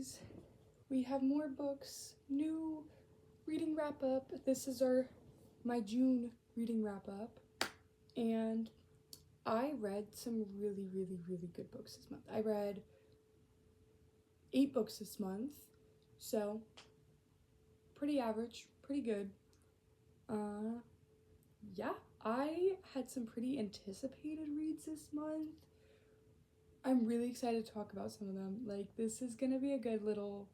guys, we have more books, new reading wrap up. This is my June reading wrap up, and I read some really good books this month. I read 8 books this month, so pretty average, pretty good. Yeah, I had some pretty anticipated reads this month. I'm really excited to talk about some of them. Like, this is gonna be a good little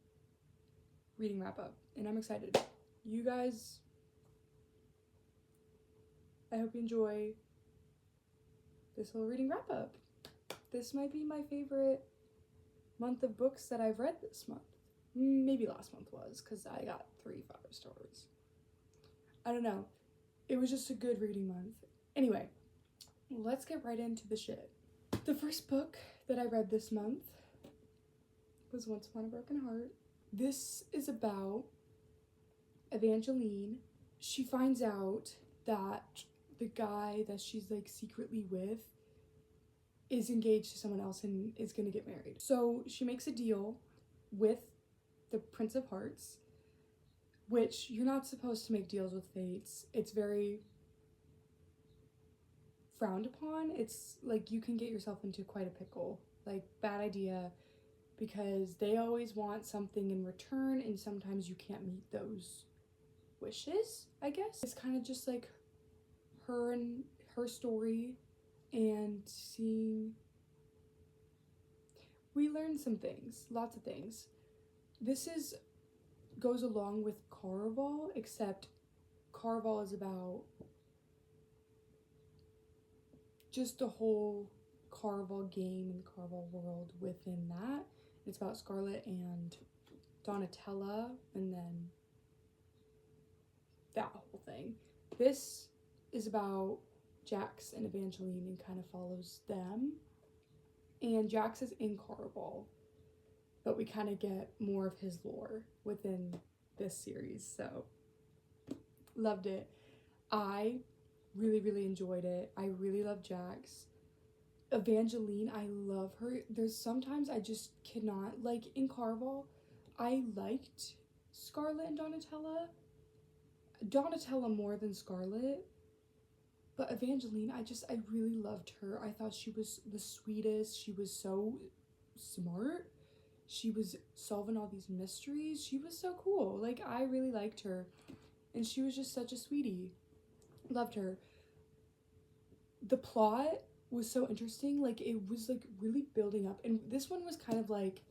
reading wrap up, and I'm excited. You guys, I hope you enjoy this little reading wrap up. This might be my favorite month of books that I've read this month. Maybe last month was, because I got 3 5 stars. I don't know. It was just a good reading month. Anyway, let's get right into the shit. The first book that I read this month was Once Upon a Broken Heart. This is about Evangeline. She finds out that the guy that she's like secretly with is engaged to someone else and is gonna get married. So she makes a deal with the Prince of Hearts, which you're not supposed to make deals with fates. It's very frowned upon. It's like you can get yourself into quite a pickle. Like, bad idea, because they always want something in return, and sometimes you can't meet those wishes, I guess. It's kind of just like her and her story, and we learned some things, lots of things. This goes along with Caraval, except Caraval is about just the whole Caraval game and the Caraval world within that. It's about Scarlet and Donatella, and then that whole thing. This is about Jax and Evangeline and kind of follows them. And Jax is in Caraval, but we kind of get more of his lore within this series, so loved it. I really enjoyed it. I really love Jax. Evangeline, I love her. There's sometimes I just cannot, like in Caraval, I liked Scarlet and Donatella more than Scarlet, but Evangeline, I really loved her. I thought she was the sweetest. She was so smart. She was solving all these mysteries. She was so cool. Like, I really liked her, and she was just such a sweetie. Loved her. The plot was so interesting. Like, it was like really building up, and this one was kind of like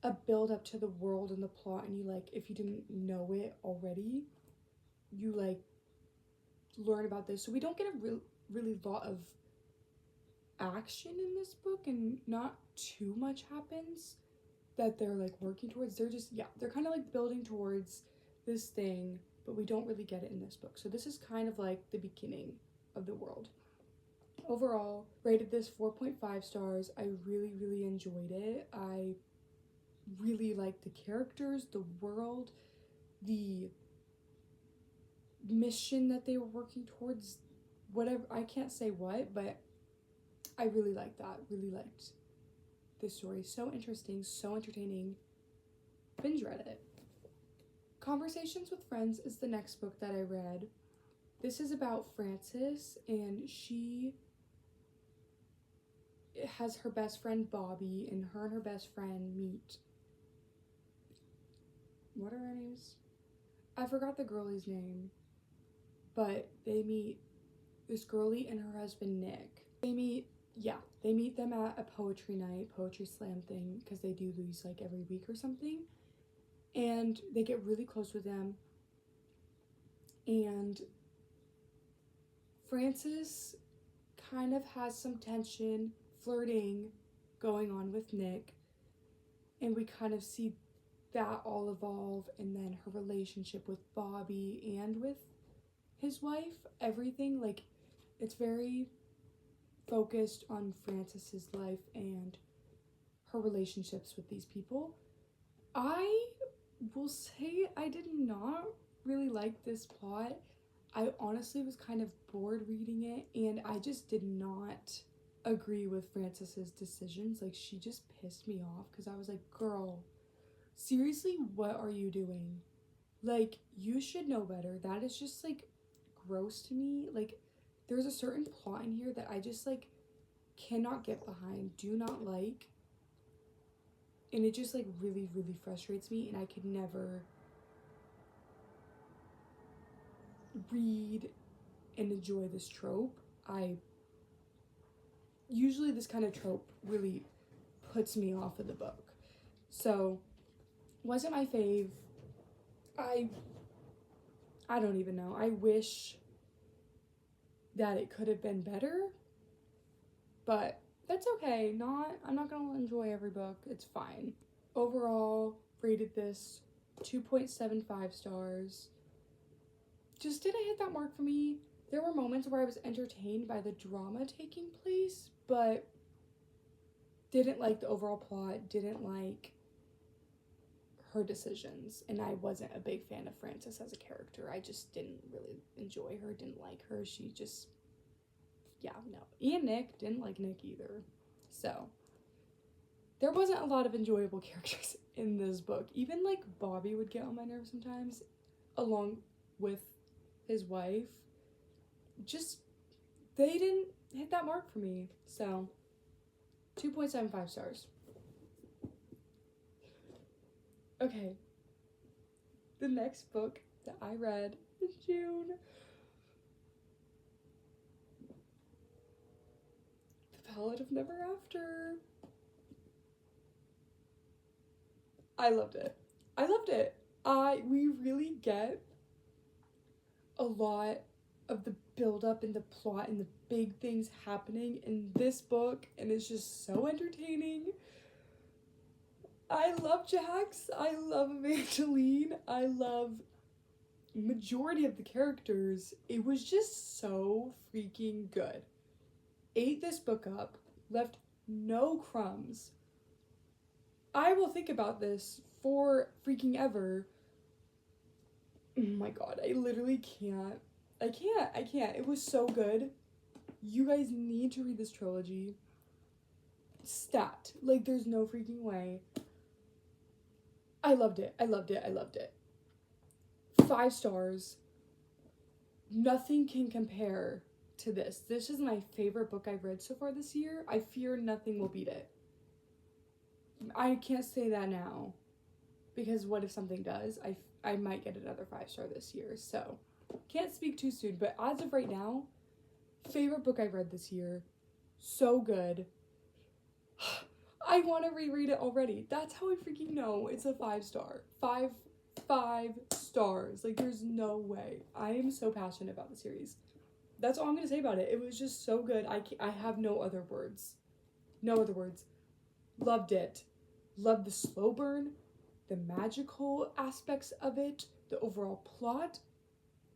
a build up to the world and the plot, and you, like, if you didn't know it already, you like learn about this. So we don't get a really lot of action in this book, and not too much happens that they're like working towards. They're kind of like building towards this thing, but we don't really get it in this book. So this is kind of like the beginning of the world. Overall, rated this 4.5 stars. I really enjoyed it. I really liked the characters, the world, the mission that they were working towards, whatever. I can't say what, but I really liked that. Really liked this story. So interesting, so entertaining. Binge read it. Conversations with Friends is the next book that I read. This is about Frances, and she has her best friend Bobby, and her best friend meet. What are her names? I forgot the girlie's name, but they meet this girlie and her husband Nick. They meet them at a poetry slam thing, because they do these like every week or something, and they get really close with them. And Frances kind of has some tension, flirting going on with Nick, and we kind of see that all evolve, and then her relationship with Bobby and with his wife, everything, like, it's very focused on Frances's life and her relationships with these people. I will say I did not really like this plot. I honestly was kind of bored reading it, and I just did not agree with Frances's decisions. Like, she just pissed me off, because I was like, girl, seriously, what are you doing? Like, you should know better. That is just, like, gross to me. Like, there's a certain plot in here that I just, like, cannot get behind, do not like. And it just, like, really, really frustrates me. And I could never read and enjoy this trope. Usually this kind of trope really puts me off of the book. So, wasn't my fave. I don't even know. I wish that it could have been better, but that's okay. I'm not gonna enjoy every book. It's fine. Overall, rated this 2.75 stars. Just didn't hit that mark for me. There were moments where I was entertained by the drama taking place, but didn't like the overall plot, didn't like her decisions, and I wasn't a big fan of Frances as a character. I just didn't really enjoy her, didn't like her. She just, yeah, no. And Nick, didn't like Nick either. So, there wasn't a lot of enjoyable characters in this book. Even, like, Bobby would get on my nerves sometimes, along with his wife. Just, they didn't hit that mark for me. So, 2.75 stars. Okay, the next book that I read in June, The Ballad of Never After. I loved it. We really get a lot of the build-up and the plot and the big things happening in this book, and it's just so entertaining. I love Jax. I love Evangeline. I love majority of the characters. It was just so freaking good. Ate this book up, left no crumbs. I will think about this for freaking ever. Oh my god, I literally can't. I can't. It was so good. You guys need to read this trilogy. Stat. Like, there's no freaking way. I loved it. 5 stars. Nothing can compare to this. This is my favorite book I've read so far this year. I fear nothing will beat it. I can't say that now, because what if something does? I might get another 5-star this year, so can't speak too soon. But as of right now, favorite book I've read this year. So good. I want to reread it already. That's how I freaking know it's a 5-star. 5 stars. Like, there's no way. I am so passionate about the series. That's all I'm gonna say about it. It was just so good. I have no other words. Loved it. Loved the slow burn, the magical aspects of it, the overall plot.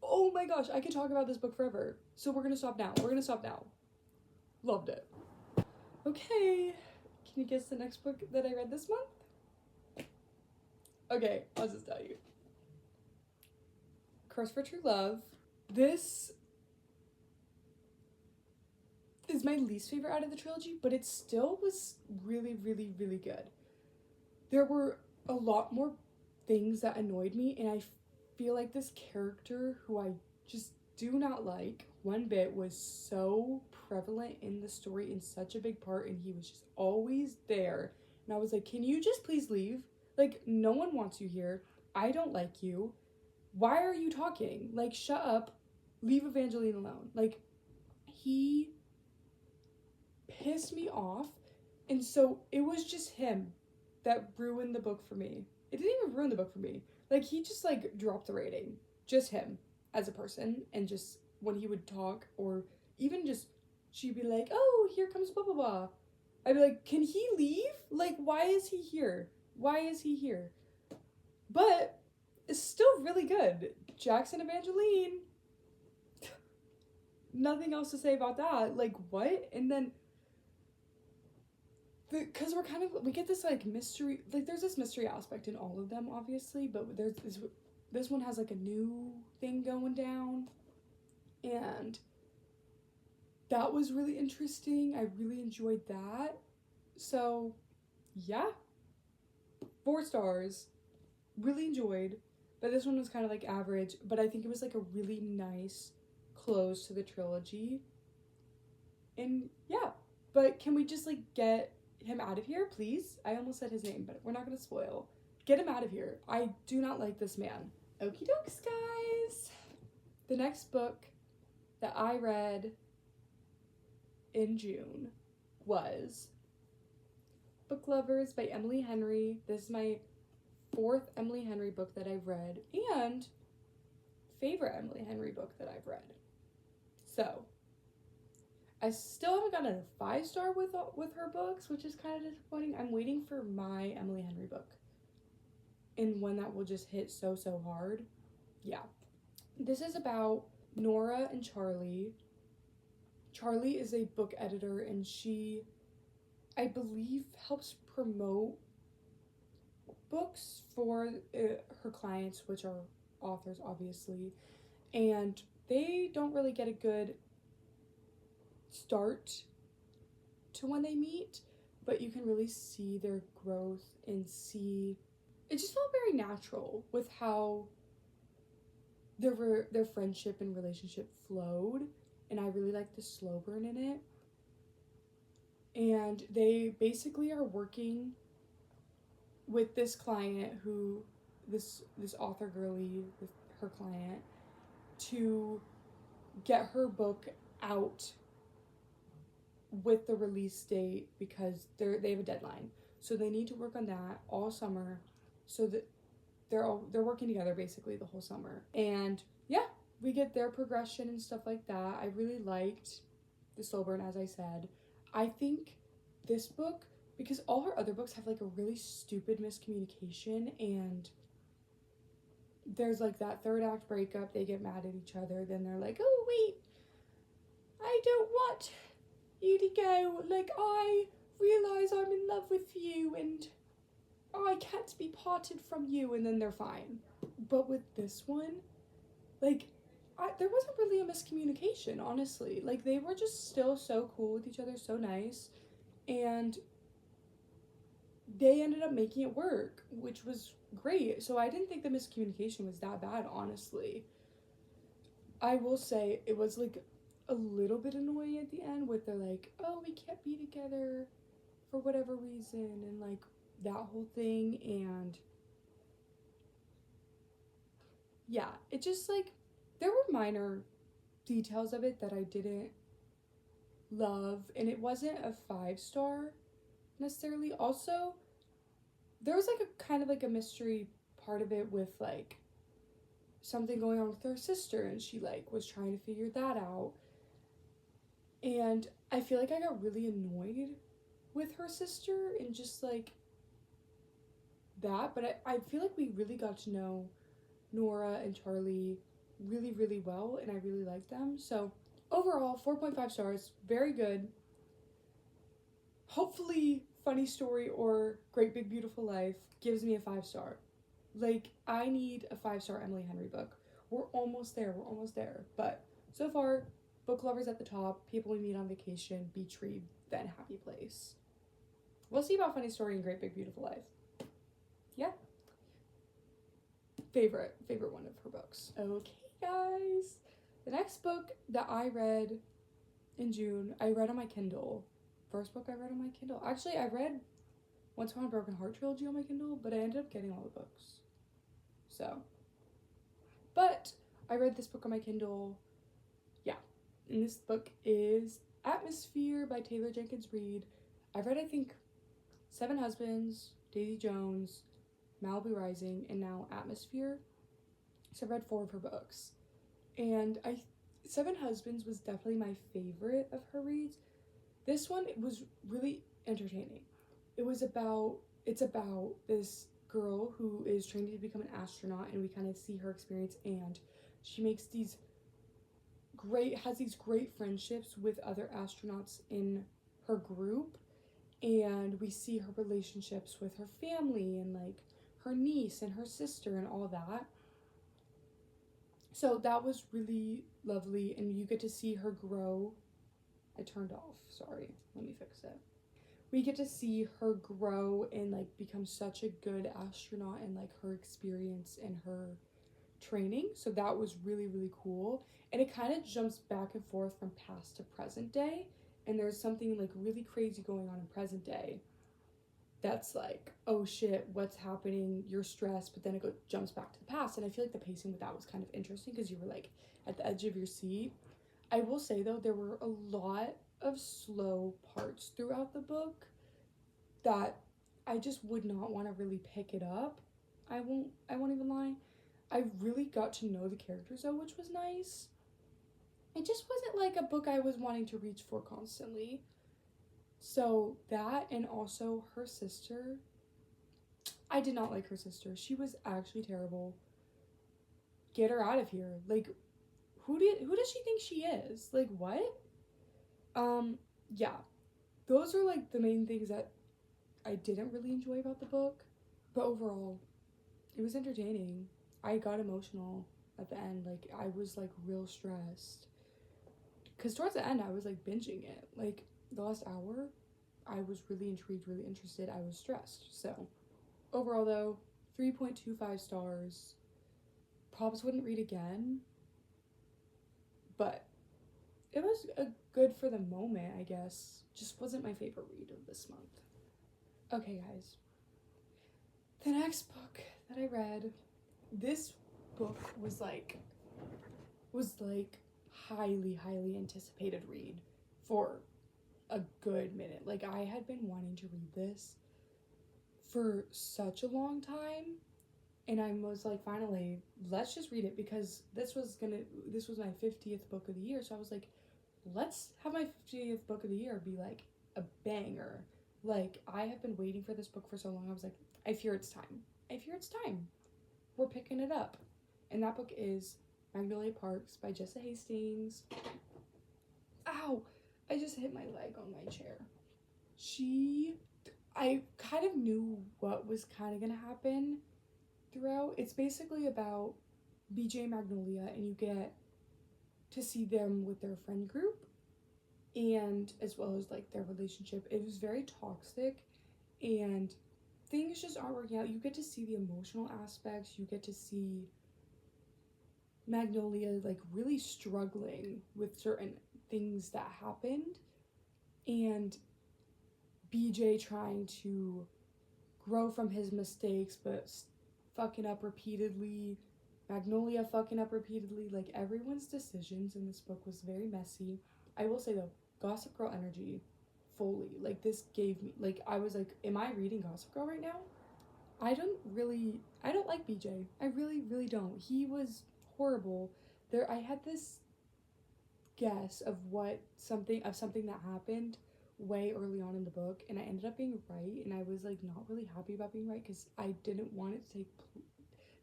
Oh my gosh, I could talk about this book forever. So we're gonna stop now. Loved it. Okay, can you guess the next book that I read this month? Okay, I'll just tell you. Curse for True Love. This is my least favorite out of the trilogy, but it still was really, really, really good. There were a lot more things that annoyed me, and I feel like this character, who I just do not like one bit, was so prevalent in the story in such a big part, and he was just always there. And I was like, can you just please leave? Like, no one wants you here. I don't like you. Why are you talking? Like, shut up. Leave Evangeline alone. Like, he pissed me off, and so it was just him that ruined the book for me. It didn't even ruin the book for me. Like, he just, like, dropped the rating. Just him as a person, and just when he would talk, or even just, she'd be like, oh, here comes blah, blah, blah. I'd be like, can he leave? Like, why is he here? But it's still really good. Jackson Evangeline. Nothing else to say about that. Like, what? And then, because we get this, like, mystery, like, there's this mystery aspect in all of them, obviously, but there's this one has, like, a new thing going down, and that was really interesting. I really enjoyed that. So, yeah. 4 stars. Really enjoyed, but this one was kind of like average, but I think it was like a really nice close to the trilogy. And yeah, but can we just like get him out of here, please? I almost said his name, but we're not gonna spoil. Get him out of here. I do not like this man. Okie dokes, guys. The next book that I read in June was Book Lovers by Emily Henry. This is my 4th Emily Henry book that I've read, and favorite Emily Henry book that I've read. So, I still haven't gotten a 5-star with her books, which is kind of disappointing. I'm waiting for my Emily Henry book, and one that will just hit so hard. Yeah. This is about Nora and Charlie. Charlie is a book editor, and she, I believe, helps promote books for her clients, which are authors, obviously, and they don't really get a good start to when they meet, but you can really see their growth and see it just felt very natural with how their friendship and relationship flowed, and I really liked the slow burn in it. And they basically are working with this client who this author girly with her client to get her book out with the release date because they have a deadline. So they need to work on that all summer so that they're working together basically the whole summer. And yeah, we get their progression and stuff like that. I really liked the slow burn, as I said. I think this book, because all her other books have like a really stupid miscommunication, and there's like that 3rd act breakup, they get mad at each other, then they're like, oh wait, I don't want you to go, like I realize I'm in love with you and I can't be parted from you, and then they're fine. But with this one, like there wasn't really a miscommunication, honestly. Like they were just still so cool with each other, so nice, and they ended up making it work, which was great. So I didn't think the miscommunication was that bad, honestly. I will say it was like a little bit annoying at the end with they're like, oh, we can't be together for whatever reason, and like that whole thing. And yeah, it just like there were minor details of it that I didn't love, and it wasn't a 5-star necessarily. Also, there was like a kind of like a mystery part of it with like something going on with her sister, and she like was trying to figure that out. And I feel like I got really annoyed with her sister and just like that, but I feel like we really got to know Nora and Charlie really well, and I really liked them. So overall, 4.5 stars, very good. Hopefully Funny Story or Great Big Beautiful Life gives me a 5-star. Like, I need a 5-star Emily Henry book. We're almost there, but so far, Book Lovers at the top, People We Meet on Vacation, Beach Read, then Happy Place. We'll see about Funny Story and Great Big Beautiful Life. Yeah. Favorite one of her books. Okay, guys. The next book that I read in June, I read on my Kindle. First book I read on my Kindle. Actually, I read Once Upon a Broken Heart trilogy on my Kindle, but I ended up getting all the books. So. But I read this book on my Kindle. Yeah. And this book is Atmosphere by Taylor Jenkins Reid. I've read, I think, 7 Husbands, Daisy Jones, Malibu Rising, and now Atmosphere. So I've read 4 of her books. And 7 Husbands was definitely my favorite of her reads. This one was really entertaining. It's about this girl who is training to become an astronaut, and we kind of see her experience, and she makes these great friendships with other astronauts in her group, and we see her relationships with her family and like her niece and her sister and all that. So that was really lovely, and you get to see her grow. I turned off, sorry, let me fix it. we get to see her grow and like become such a good astronaut, and like her experience and her training. So that was really, really cool. And it kind of jumps back and forth from past to present day, and there's something like really crazy going on in present day that's like, oh shit, what's happening? You're stressed, but then it jumps back to the past. And I feel like the pacing with that was kind of interesting because you were like at the edge of your seat. I will say though, there were a lot of slow parts throughout the book that I just would not want to really pick it up. I won't even lie. I really got to know the characters though, which was nice. It just wasn't like a book I was wanting to reach for constantly. So that, and also her sister, I did not like her sister. She was actually terrible. Get her out of here. Like, who does she think she is? Like, what? Yeah. Those are like the main things that I didn't really enjoy about the book. But overall, it was entertaining. I got emotional at the end. Like, I was like real stressed. Because towards the end, I was like binging it. Like, the last hour, I was really intrigued, really interested. I was stressed. So, overall, though, 3.25 stars. Probably wouldn't read again. But it was a good for the moment, I guess. Just wasn't my favorite read of this month. Okay, guys. The next book that I read, this book was like highly, highly anticipated read for a good minute. Like, I had been wanting to read this for such a long time, and I was like, finally, let's just read it, because this was my 50th book of the year. So I was like, let's have my 50th book of the year be like a banger. Like, I have been waiting for this book for so long. I was like, I fear it's time. We're picking it up. And that book is Magnolia Parks by Jessa Hastings. Ow! I just hit my leg on my chair. I kind of knew what was kind of going to happen throughout. It's basically about BJ and Magnolia, and you get to see them with their friend group, and as well as like their relationship. It was very toxic, and things just aren't working out. You get to see the emotional aspects. You get to see Magnolia like really struggling with certain things that happened, and BJ trying to grow from his mistakes but fucking up repeatedly. Magnolia fucking up repeatedly. Like, everyone's decisions in this book was very messy. I will say though, Gossip Girl energy fully. Like, this gave me, like, I was like, am I reading Gossip Girl right now? I don't like BJ. I really, really don't. He was horrible. I had this guess of something that happened way early on in the book, and I ended up being right, and I was like not really happy about being right, because I didn't want it to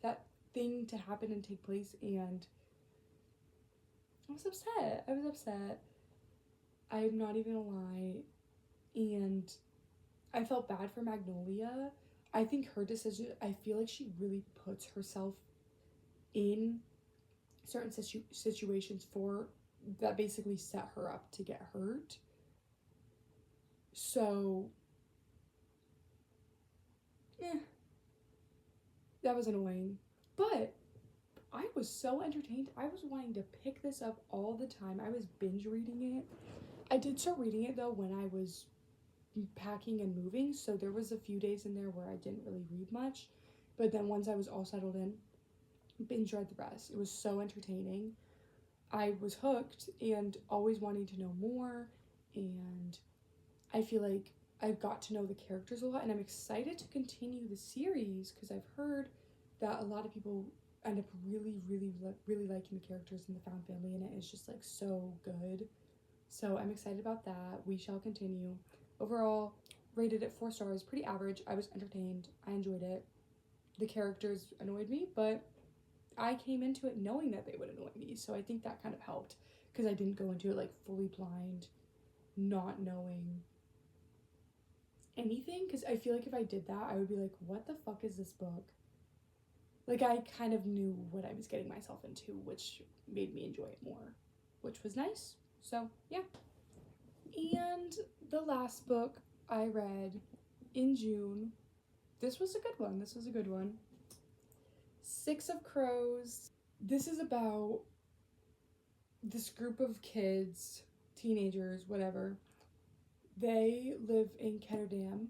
that thing to happen and take place, and I was upset. I'm not even gonna lie. And I felt bad for Magnolia. I think her decision, I feel like she really puts herself in certain situations for that basically set her up to get hurt. So, that was annoying. But I was so entertained. I was wanting to pick this up all the time. I was binge reading it. I did start reading it though when I was packing and moving, so there was a few days in there where I didn't really read much. But then once I was all settled in, binge read the rest. It was so entertaining. I was hooked and always wanting to know more, and I feel like I've got to know the characters a lot, and I'm excited to continue the series because I've heard that a lot of people end up really, really, really liking the characters, and the found family in it is just like so good. So I'm excited about that. We shall continue. Overall, rated it 4 stars, pretty average. I was entertained. I enjoyed it. The characters annoyed me, but I came into it knowing that they would annoy me, so I think that kind of helped, because I didn't go into it like fully blind, not knowing anything, because I feel like if I did that, I would be like, what the fuck is this book? Like, I kind of knew what I was getting myself into, which made me enjoy it more, which was nice. So, yeah. And the last book I read in June. This was a good one. This was a good one. Six of Crows. This is about this group of kids, teenagers, whatever. They live in Ketterdam,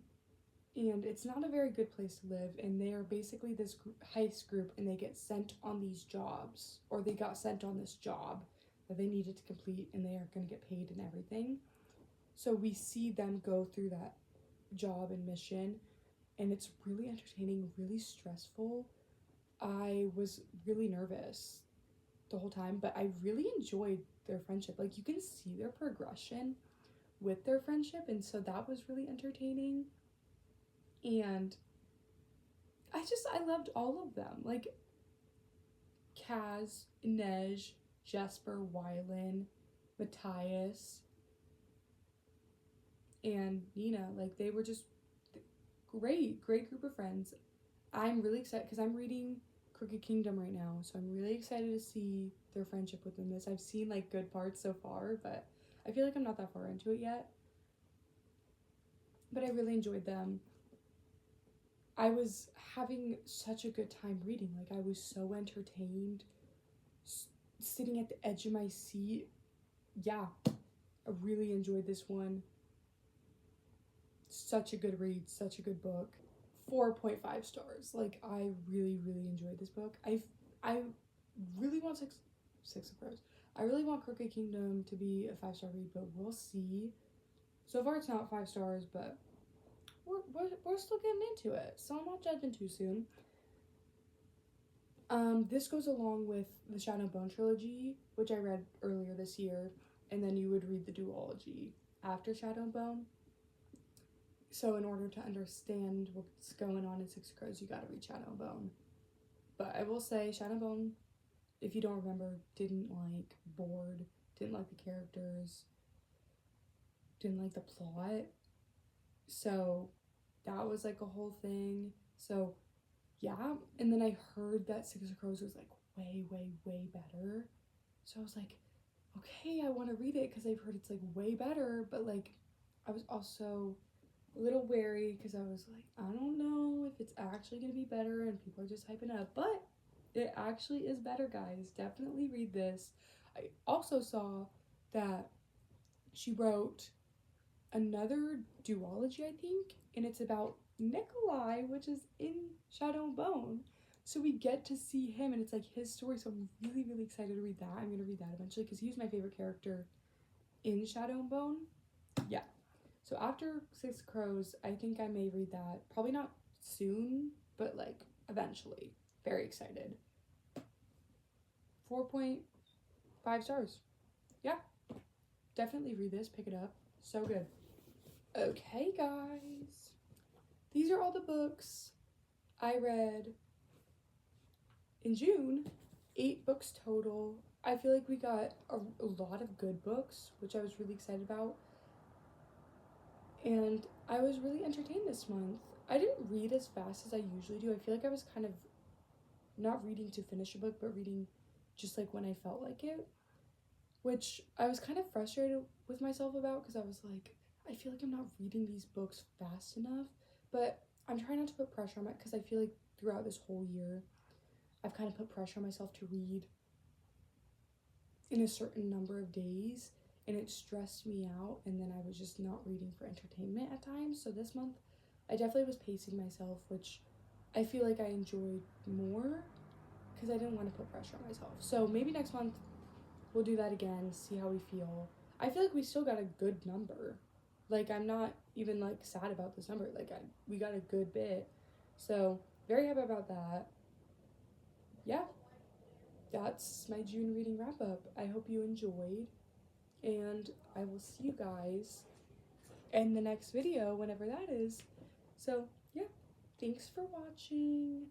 and it's not a very good place to live, and they are basically this heist group, and they get sent on these jobs, or they got sent on this job that they needed to complete, and they are going to get paid and everything. So we see them go through that job and mission, and it's really entertaining, really stressful. I was really nervous the whole time, but I really enjoyed their friendship. Like, you can see their progression with their friendship, and so that was really entertaining. And I loved all of them. Like, Kaz, Nej, Jesper, Wylan, Matthias, and Nina. Like, they were just great group of friends. I'm really excited because I'm reading Crooked Kingdom right now, so I'm really excited to see their friendship within this. I've seen like good parts so far, but I feel like I'm not that far into it yet. But I really enjoyed them. I was having such a good time reading. Like, I was so entertained, sitting at the edge of my seat. Yeah, I really enjoyed this one. Such a good read, such a good book. 4.5 stars. Like, I really enjoyed this book. I really want Six of Crows. I really want Crooked Kingdom to be a 5-star read, but we'll see. So far it's not 5 stars, but we're still getting into it, so I'm not judging too soon. This goes along with the Shadow and Bone trilogy, which I read earlier this year, and then you would read the duology after Shadow and Bone. So in order to understand what's going on in Six of Crows, you gotta read Shadow and Bone. But I will say, Shadow and Bone, if you don't remember, didn't like, bored, didn't like the characters, didn't like the plot. So that was like a whole thing. So yeah, and then I heard that Six of Crows was like way better. So I was like, okay, I want to read it because I've heard it's like way better, but like I was also a little wary because I was like, I don't know if it's actually going to be better and people are just hyping up, but it actually is better, guys. Definitely read this. I also saw that she wrote another duology, I think, and it's about Nikolai, which is in Shadow and Bone. So we get to see him, and it's like his story. So I'm really excited to read that. I'm gonna read that eventually because he's my favorite character in Shadow and Bone. Yeah. So after Six Crows, I think I may read that. Probably not soon, but like eventually. Very excited. 4.5 stars. Yeah. Definitely read this. Pick it up. So good. Okay, guys. These are all the books I read in June. 8 books total. I feel like we got a lot of good books, which I was really excited about. And I was really entertained this month. I didn't read as fast as I usually do. I feel like I was kind of not reading to finish a book, but reading just like when I felt like it, which I was kind of frustrated with myself about because I was like, I feel like I'm not reading these books fast enough, but I'm trying not to put pressure on it because I feel like throughout this whole year, I've kind of put pressure on myself to read in a certain number of days, and it stressed me out, and then I was just not reading for entertainment at times. So this month, I definitely was pacing myself, which I feel like I enjoyed more because I didn't want to put pressure on myself. So maybe next month, we'll do that again, see how we feel. I feel like we still got a good number. Like, I'm not even like sad about this number. Like, we got a good bit. So very happy about that. Yeah, that's my June reading wrap up. I hope you enjoyed, and I will see you guys in the next video, whenever that is. So yeah, thanks for watching.